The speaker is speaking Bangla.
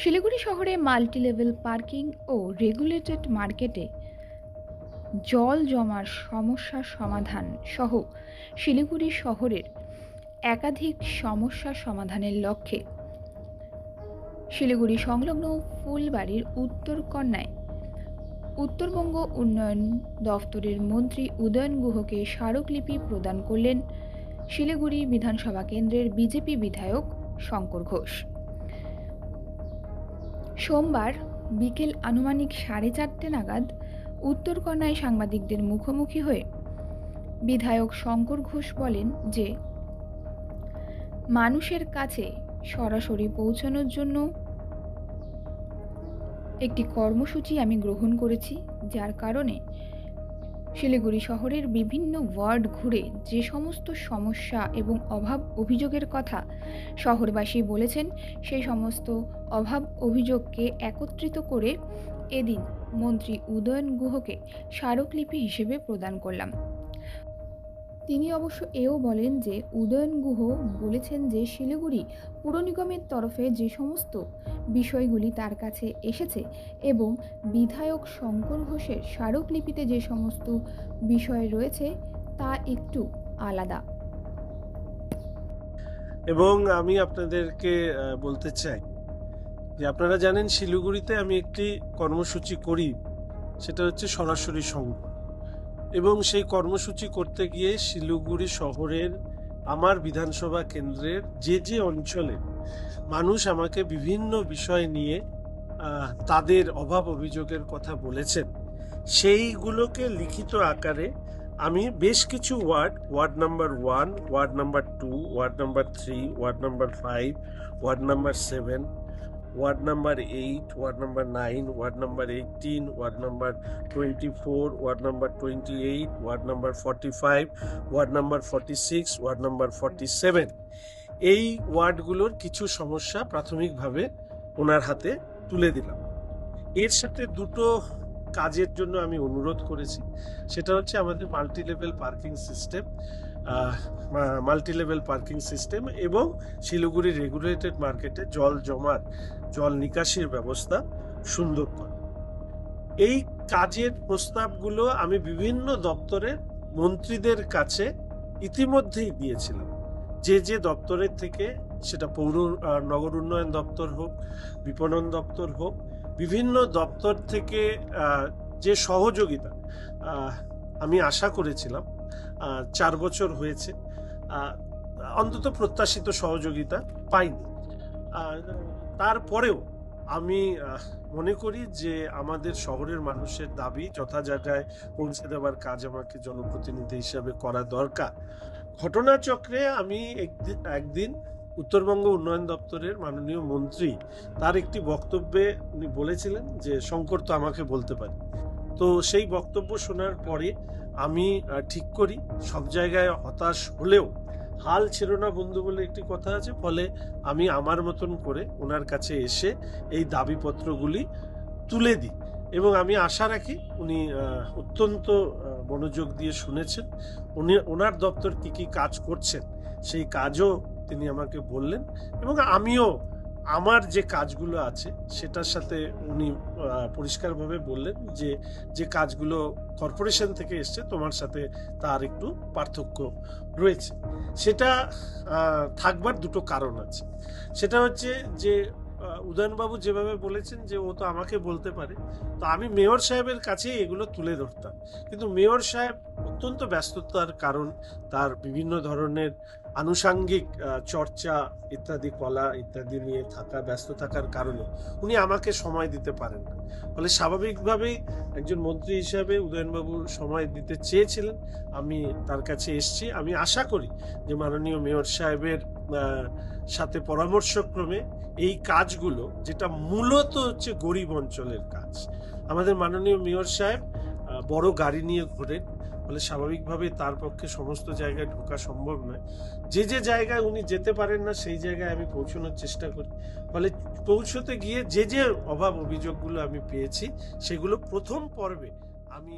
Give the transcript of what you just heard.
শিলিগুড়ি শহরে মাল্টিলেভেল পার্কিং ও রেগুলেটেড মার্কেটে জল জমার সমস্যার সমাধান সহ শিলিগুড়ি শহরের একাধিক সমস্যা সমাধানের লক্ষ্যে শিলিগুড়ি সংলগ্ন ফুলবাড়ির উত্তরকন্যায় উত্তরবঙ্গ উন্নয়ন দফতরের মন্ত্রী উদয়ন গুহকে স্মারকলিপি প্রদান করলেন শিলিগুড়ি বিধানসভা কেন্দ্রের বিজেপি বিধায়ক শঙ্কর ঘোষ। সোমবার বিকেল আনুমানিক 4:30 নাগাদ উত্তরকন্যায় সাংবাদিকদের মুখোমুখি হয়ে বিধায়ক শঙ্কর ঘোষ বলেন যে মানুষের কাছে সরাসরি পৌঁছানোর জন্য একটি কর্মসূচি আমি গ্রহণ করেছি, যার কারণে শিলিগুড়ি শহরের বিভিন্ন ওয়ার্ড ঘুরে যে সমস্ত সমস্যা এবং অভাব অভিযোগের কথা শহরবাসী বলেছেন, সেই সমস্ত অভাব অভিযোগকে একত্রিত করে এদিন মন্ত্রী উদয়ন গুহকে স্মারকলিপি হিসেবে প্রদান করলাম। তিনি অবশ্য এও বলেন যে উদয়ন গুহ বলেছেন যে শিলিগুড়ি পুর নিগমের তরফে যে সমস্ত বিষয়গুলি তার কাছে এসেছে এবং বিধায়ক শঙ্কর ঘোষের স্মারকলিপিতে যে সমস্ত বিষয় রয়েছে তা একটু আলাদা। এবং আমি আপনাদেরকে বলতে চাই যে আপনারা জানেন শিলিগুড়িতে আমি একটি কর্মসূচি করি, সেটা হচ্ছে সরাসরি সংবাদ। এবং সেই কর্মসূচি করতে গিয়ে শিলিগুড়ি শহরের আমার বিধানসভা কেন্দ্রের যে অঞ্চলে মানুষ আমাকে বিভিন্ন বিষয় নিয়ে তাদের অভাব অভিযোগের কথা বলেছেন, সেইগুলোকে লিখিত আকারে আমি বেশ কিছু word number 1, word number 2, word number 3, word number 5, word number 7, word number 8, word number 9, word number 18, word number 24, word number 28, word number 45, word number 46, word number 47, এই ওয়ার্ডগুলোর কিছু সমস্যা প্রাথমিকভাবে ওনার হাতে তুলে দিলাম। এর সাথে দুটো কাজের জন্য আমি অনুরোধ করেছি, সেটা হচ্ছে আমাদের মাল্টিলেভেল পার্কিং সিস্টেম এবং শিলিগুড়ি রেগুলেটেড মার্কেটে জল নিকাশির ব্যবস্থা সুন্দর করা। এই কাজের প্রস্তাবগুলো আমি বিভিন্ন দপ্তরের মন্ত্রীদের কাছে ইতিমধ্যেই দিয়েছিলাম। যে দপ্তরের থেকে, সেটা নগর উন্নয়ন দপ্তর হোক, বিপণন দপ্তর হোক, বিভিন্ন দপ্তর থেকে যে সহযোগিতা আমি আশা করেছিলাম, 4 বছর হয়েছে, অন্তত প্রত্যাশিত সহযোগিতা পাইনি। তারপরেও আমি মনে করি যে আমাদের শহরের মানুষের দাবি যথা জায়গায় পৌঁছে দেওয়ার কাজ আমাকে জনপ্রতিনিধি হিসাবে করা দরকার। ঘটনাচক্রে আমি একদিন উত্তরবঙ্গ উন্নয়ন দপ্তরের মাননীয় মন্ত্রী তার একটি বক্তব্যে উনি বলেছিলেন যে শঙ্কর তো আমাকে বলতে পারে। তো সেই বক্তব্য শোনার পরে আমি ঠিক করি, সব জায়গায় হতাশ হলেও হাল ছেড়ো না বন্ধু বলে একটি কথা আছে, ফলে আমি আমার মতন করে ওনার কাছে এসে এই দাবিপত্রগুলি তুলে দিই এবং আমি আশা রাখি উনি অত্যন্ত মনোযোগ দিয়ে শুনেছেন। ওনার দপ্তর কি কাজ করছেন সেই কাজও তিনি আমাকে বললেন এবং আমিও আমার যে কাজগুলো আছে সেটার সাথে উনি পরিষ্কারভাবে বললেন যে কাজগুলো কর্পোরেশন থেকে এসছে তোমার সাথে তার একটু পার্থক্য রয়েছে। সেটা থাকবার দুটো কারণ আছে। সেটা হচ্ছে যে উদয়নবাবু যেভাবে বলেছেন যে ও তো আমাকে বলতে পারে, তো আমি মেয়র সাহেবের কাছে এগুলো তুলে ধরতাম, কিন্তু মেয়র সাহেব অত্যন্ত ব্যস্ততার কারণ, তার বিভিন্ন ধরনের আনুষাঙ্গিক চর্চা ইত্যাদি কলা ইত্যাদি নিয়ে ব্যস্ত থাকার কারণে উনি আমাকে সময় দিতে পারেন না। ফলে স্বাভাবিকভাবেই একজন মন্ত্রী হিসাবে উদয়নবাবু সময় দিতে চেয়েছিলেন, আমি তার কাছে এসেছি। আমি আশা করি যে মাননীয় মেয়র সাহেবের সাথে পরামর্শক্রমে এই কাজগুলো, যেটা মূলত হচ্ছে গরিব অঞ্চলের কাজ, আমাদের মাননীয় মেয়র সাহেব বড় গাড়ি নিয়ে ঘোরেন, ফলে স্বাভাবিকভাবে তার পক্ষে সমস্ত জায়গায় ঢোকা সম্ভব নয়। যে জায়গায় উনি যেতে পারেন না সেই জায়গায় আমি পৌঁছানোর চেষ্টা করি। ফলে পৌঁছতে গিয়ে যে অভাব অভিযোগগুলো আমি পেয়েছি সেগুলো প্রথম পর্বে আমি